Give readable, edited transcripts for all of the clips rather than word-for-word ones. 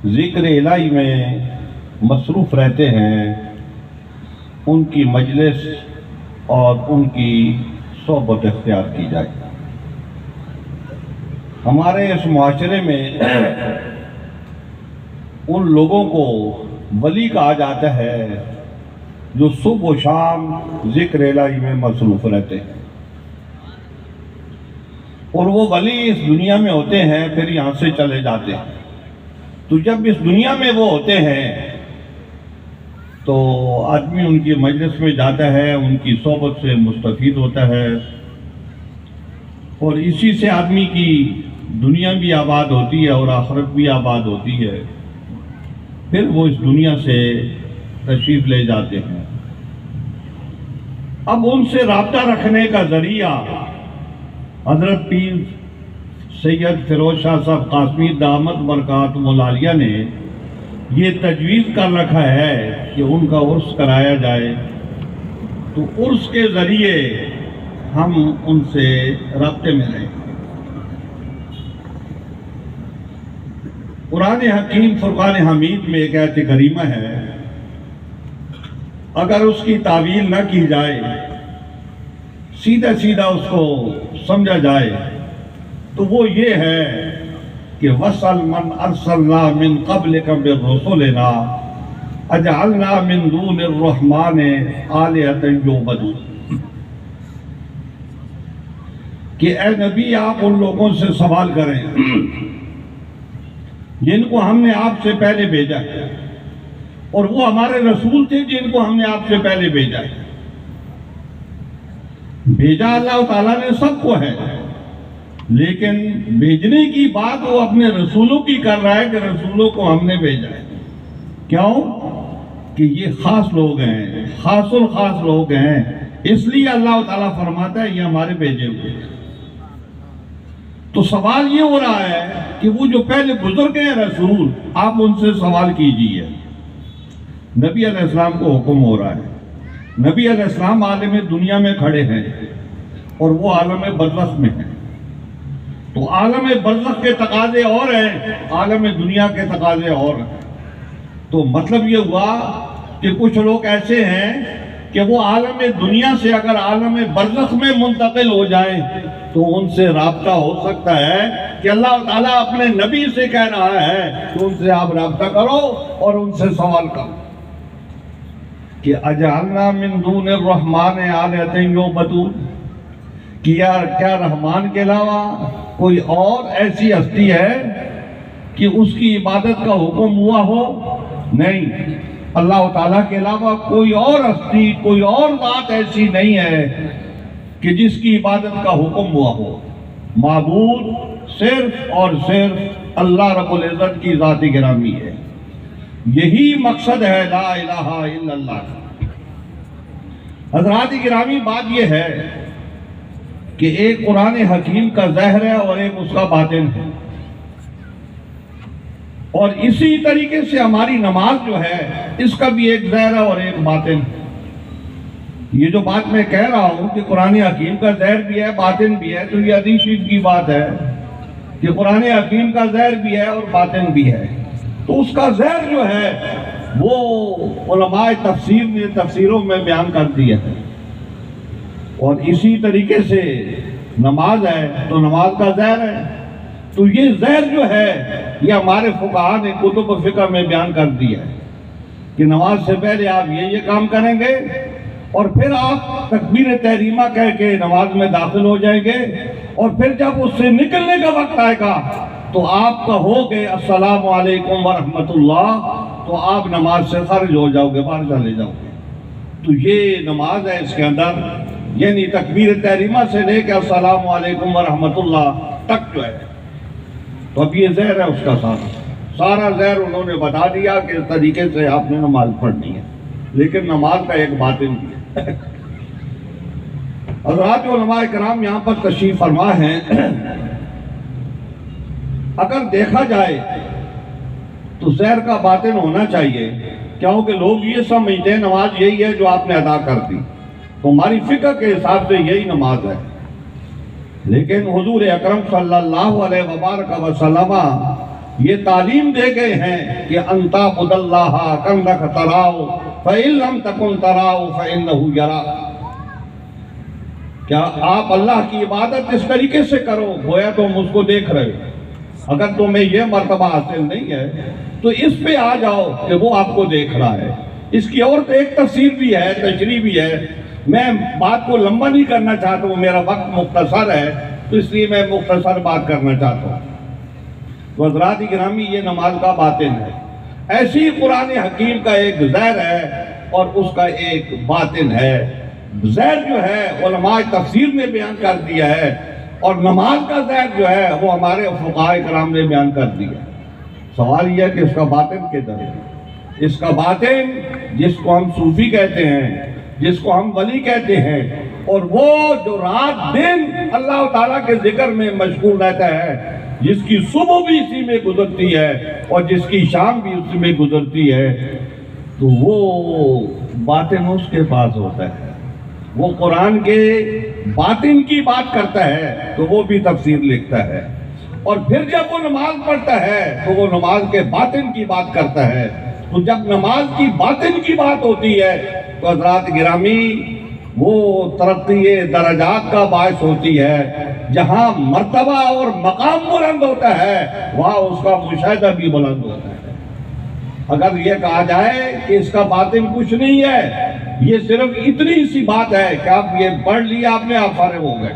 ज़िक्र इलाही में मसरूफ़ रहते हैं, उनकी मजलिस और उनकी सोहबत इख्तियार की जाए। हमारे इस मुआशरे में उन लोगों को वली कहा जाता है जो सुबह व शाम ज़िक्र इलाही में मसरूफ़ रहते हैं, और वो वली इस दुनिया में होते हैं फिर यहाँ से चले जाते हैं। तो जब इस दुनिया में वो होते हैं तो आदमी उनकी मजलिस में जाता है, उनकी सोहबत से मुस्तफ़ीद होता है, और इसी से आदमी की दुनिया भी आबाद होती है और आखिरत भी आबाद होती है। फिर वो इस दुनिया से तशरीफ़ ले जाते हैं। अब उनसे राब्ता रखने का ज़रिया हज़रत पीर सैयद फिरोज शाह साहब कासमी दामत बरकातुहुल आलिया ने ये तजवीज़ कर रखा है कि उनका उर्स कराया जाए, तो उर्स के ज़रिए हम उनसे राब्ते में रहें। कुरान हकीम फुरकान हमीद में एक आयत करीमा है, अगर उसकी तावील न की जाए, सीधा सीधा उसको समझा जाए, तो वो ये है कि वसल मन अरसलना मिन क़ब्लिका बिर्रुसुलिना अजअलना मिन दूनिर रहमान आलिहतन युअबदून, कि ए नबी आप उन लोगों से सवाल करें जिनको हमने आपसे पहले भेजा है, और वो हमारे रसूल थे जिनको हमने आपसे पहले भेजा है। भेजा अल्लाह ताला ने सबको है, लेकिन भेजने की बात वो अपने रसूलों की कर रहा है कि रसूलों को हमने भेजा है। क्यों? कि ये खास लोग हैं, खासुल खास लोग हैं, इसलिए अल्लाह ताला फरमाता है ये हमारे भेजे हुए हैं। तो सवाल ये हो रहा है कि वो जो पहले बुजुर्ग हैं रसूल, आप उनसे सवाल कीजिए। नबी अलैहिस्सलाम को हुक्म हो रहा है। नबी अलैहिस्सलाम आलम दुनिया में खड़े हैं और वो आलम बरज़ख में है। तो आलम बरज़ख के तकाजे और हैं, आलम दुनिया के तकाजे और हैं। तो मतलब ये हुआ कि कुछ लोग ऐसे हैं कि वो आलम दुनिया से अगर आलम बरज़ख में मुंतकिल हो जाए तो उनसे राब्ता हो सकता है कि अल्लाह ताला अपने नबी से कह रहा है कि उनसे आप राब्ता करो और उनसे सवाल करो कि अजअलना मिन दूनिर रहमान आलिहतन युअबदून, कि यार क्या रहमान के अलावा कोई और ऐसी हस्ती है कि उसकी इबादत का हुक्म हुआ हो? नहीं, अल्लाह ताला के अलावा कोई और हस्ती, कोई और बात ऐसी नहीं है कि जिसकी इबादत का हुक्म हुआ हो। माबूद सिर्फ और सिर्फ अल्लाह रब्बुल इज़्ज़त की ज़ात गिरामी है। यही मकसद है ला इलाहा इल्लल्लाह। हज़रात गिरामी, बात यह है कि एक कुरान हकीम का ज़हर है और एक उसका बातिन है, और इसी तरीके से हमारी नमाज जो है इसका भी एक ज़हर है और एक बातिन है। ये जो बात मैं कह रहा हूँ कि कुरान हकीम का ज़हर भी है, बातिन भी है, तो ये हदीस शरीफ की बात है कि कुरान हकीम का ज़हर भी है और बातिन भी है। तो उसका ज़हर जो है वो उलमाए तफसीर ने तफसीरों में बयान कर दिया है, और इसी तरीके से नमाज है तो नमाज का ज़हर है। तो ये ज़हर जो है ये हमारे फुक़हा ने कुतुब फ़िक़ह में बयान कर दिया है कि नमाज से पहले आप ये काम करेंगे और फिर आप तकबीर तहरीमा कह के नमाज में दाखिल हो जाएंगे, और फिर जब उससे निकलने का वक्त आएगा तो आप कहोगे अस्सलामु अलैकुम व रहमतुल्लाह, तो आप नमाज से खारिज हो जाओगे, बाहर चले जाओगे। तो ये नमाज है, इसके अंदर यानी तकबीर तहरीमा से लेकर अस्सलामु अलैकुम व रहमतुल्लाह तक जो है, तो अब ये ज़हर है, उसका सारा ज़हर उन्होंने बता दिया कि इस तरीके से आपने नमाज पढ़नी है। लेकिन नमाज का एक बातिन भी है। हज़रात उलमाए किराम यहाँ पर तशरीफ़ फरमा है। अगर देखा जाए तो ज़हर का बातिन होना चाहिए, क्योंकि लोग ये समझते हैं नमाज यही है जो आपने अदा कर दी, तो हमारी फ़िक्र के हिसाब से यही नमाज है। लेकिन हुजूर अकरम सल्लल्लाहु अलैहि वसल्लम ये तालीम दे गए हैं कि अंता बुदल्लाह कन्नक तराओ फ़इल्लम तकुन तराओ फ़इन्नहु यरा। क्या आप अल्लाह की इबादत इस तरीके से करो गोया तुम उसको देख रहे हो। अगर तुम्हें यह मर्तबा हासिल नहीं है तो इस पे आ जाओ कि वो आपको देख रहा है। इसकी और तो एक तफसीर भी है, तशरीह भी है। मैं बात को लंबा नहीं करना चाहता हूँ, मेरा वक्त मुख्तसर है, तो इसलिए मैं मुख्तसर बात करना चाहता हूँ। तो हज़रात गिरामी, ये नमाज का बातिन है। ऐसी ही कुरान हकीम का एक ज़हर है और उसका एक बातिन है। ज़हर जो है उलमा तफसीर ने बयान कर दिया है और नमाज का ज़हर जो है वो हमारे फुक़हा कराम ने बयान कर दिया। सवाल यह है कि इसका बातिन किधर है? इसका बातिन जिसको हम सूफी कहते हैं, जिसको हम वली कहते हैं, और वो जो रात दिन अल्लाह ताला के जिक्र में मशगूल रहता है, जिसकी सुबह भी इसी में गुजरती है और जिसकी शाम भी उसी में गुजरती है, तो वो बातिन उसके पास होता है। वो कुरान के बातिन की बात करता है तो वो भी तफसीर लिखता है, और फिर जब वो नमाज पढ़ता है तो वो नमाज के बातिन की बात करता है। तो जब नमाज की बातिन की बात होती है तो हज़रात गिरामी वो तरक्की दरजात का बायस होती है। जहाँ मर्तबा और मकाम बुलंद होता है वहाँ उसका मुशाहिदा भी बुलंद होता है। अगर ये कहा जाए कि इसका बातिन कुछ नहीं है, ये सिर्फ इतनी सी बात है कि आप ये पढ़ लिया आपने, आप फारिग हो गए,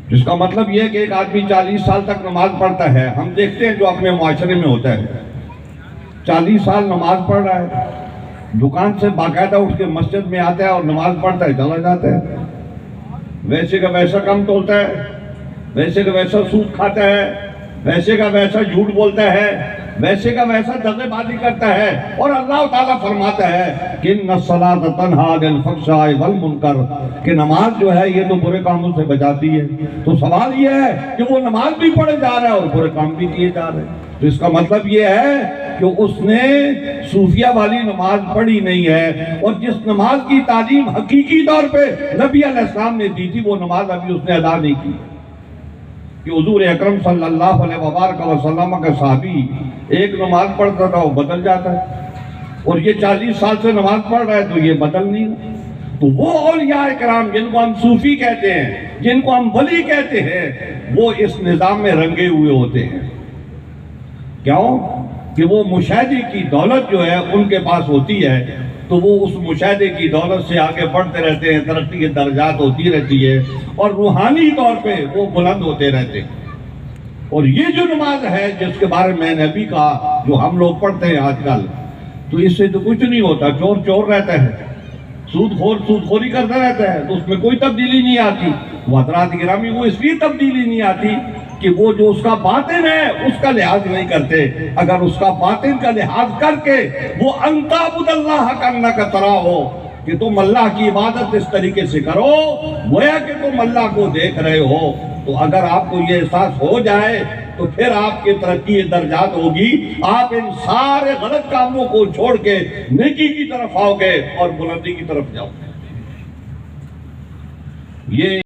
जिसका मतलब यह है कि एक आदमी 40 साल तक नमाज पढ़ता है। हम देखते हैं जो अपने मुआशरे में होता है, 40 साल नमाज पढ़ रहा है, दुकान से बाकायदा उठ के मस्जिद में आता है और नमाज पढ़ता है, चला जाता है, वैसे का वैसा कम तोलता है, वैसे का वैसा सूद खाता है, वैसे का वैसा झूठ बोलता है, वैसे का वैसा दगेबाजी करता है, और अल्लाह ताला फरमाता है कि इन्नस्सलात तन्हा अनिल फ़हशाइ वल मुनकर, कि नमाज जो है ये तो बुरे कामों से बचाती है। तो सवाल ये है कि वो नमाज भी पढ़े जा रहा है और बुरे काम भी किए जा रहे हैं। तो इसका मतलब ये है कि उसने सूफिया वाली नमाज पढ़ी नहीं है, और जिस नमाज की तालीम हकीकी तौर पे नबी अलैहिस्सलाम ने दी थी वो नमाज अभी उसने अदा नहीं की। कि हुजूर अकरम सल्लल्लाहु अलैहि वसल्लम का सहाबी एक नमाज पढ़ता था वो बदल जाता है, और ये 40 साल से नमाज पढ़ रहा है तो ये बदल नहीं। तो वो औलिया इकराम जिनको हम सूफी कहते हैं, जिनको हम वली कहते हैं, वो इस निज़ाम में रंगे हुए होते हैं। क्यों? कि वो मुशाहिदे की दौलत जो है उनके पास होती है, तो वो उस मुशाहिदे की दौलत से आगे बढ़ते रहते हैं, तरक्की के दर्जात होती रहती है, और रूहानी तौर पे वो बुलंद होते रहते हैं। और ये जो नमाज है जिसके बारे में मैंने अभी कहा, जो हम लोग पढ़ते हैं आजकल, तो इससे तो कुछ नहीं होता। चोर चोर रहता है, सूदखोरी करता रहता है, तो उसमें कोई तब्दीली नहीं आती। हज़रात गिरामी, वो इसलिए तब्दीली नहीं आती कि वो जो उसका बातिन है उसका लिहाज नहीं करते। अगर उसका बातिन का लिहाज करके वो अंता बुदल्लाह कन्नक तराओ, कि तुम अल्लाह की इबादत इस तरीके से करो गोया कि तुम अल्लाह को देख रहे हो, तो अगर आपको ये एहसास हो जाए तो फिर आपकी तरक्की दर्जात होगी। आप इन सारे गलत कामों को छोड़ के नेकी की तरफ आओगे और बुलंदी की तरफ जाओगे। ये